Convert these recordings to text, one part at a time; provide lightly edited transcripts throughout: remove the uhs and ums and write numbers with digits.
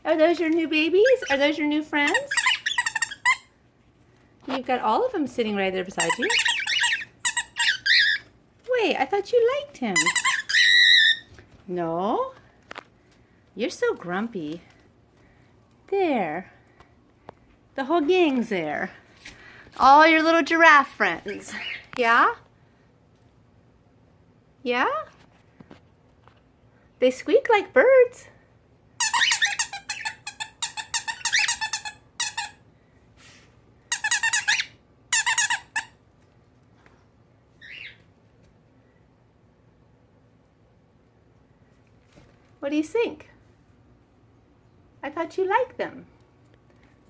Are those your new babies? Are those your new friends? You've got all of them sitting right there beside you. Wait, I thought you liked him. No? You're so grumpy. There. The whole gang's there. All your little giraffe friends. Yeah? Yeah? They squeak like birds. What do you think? I thought you liked them.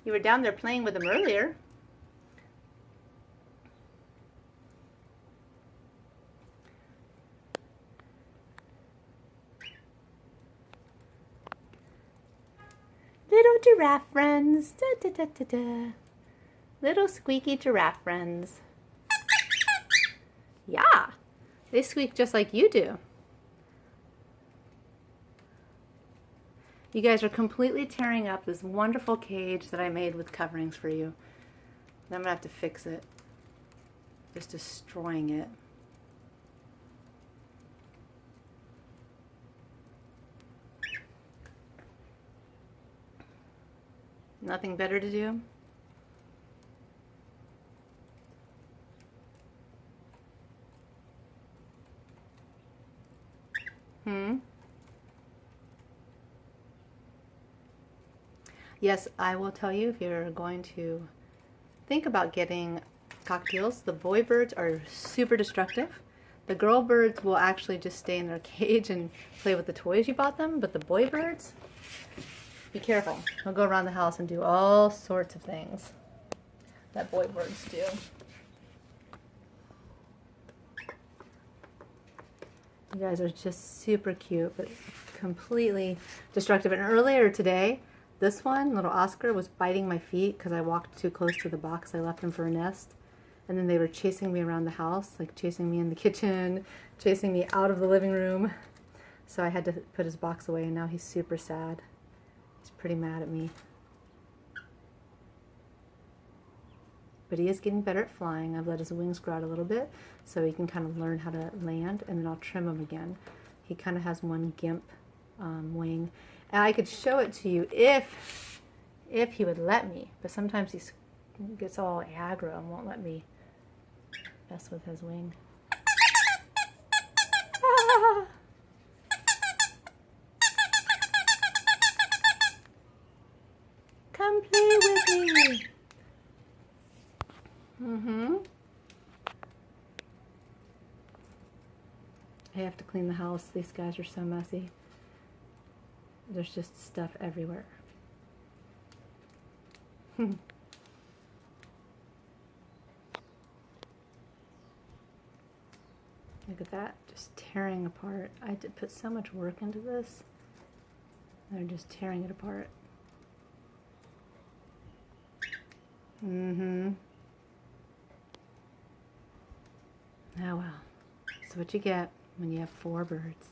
You were down there playing with them earlier. Little giraffe friends. Da, da, da, da, da. Little squeaky giraffe friends. Yeah, they squeak just like you do. You guys are completely tearing up this wonderful cage that I made with coverings for you. And I'm gonna have to fix it. Just destroying it. Nothing better to do? Yes, I will tell you, if you're going to think about getting cockatiels, the boy birds are super destructive. The girl birds will actually just stay in their cage and play with the toys you bought them, but the boy birds, be careful. They'll go around the house and do all sorts of things that boy birds do. You guys are just super cute, but completely destructive. And earlier today, this one, little Oscar, was biting my feet because I walked too close to the box. I left him for a nest. And then they were chasing me around the house, like chasing me in the kitchen, chasing me out of the living room. So I had to put his box away, and now he's super sad. He's pretty mad at me. But he is getting better at flying. I've let his wings grow out a little bit so he can kind of learn how to land, and then I'll trim him again. He kind of has one gimp wing. And I could show it to you if he would let me, but sometimes he gets all aggro and won't let me mess with his wing. Ah. Come play with me. I have to clean the house. These guys are so messy. There's just stuff everywhere. Look at that, just tearing apart. I did put so much work into this. They're just tearing it apart. Oh well. That's what you get when you have 4 birds.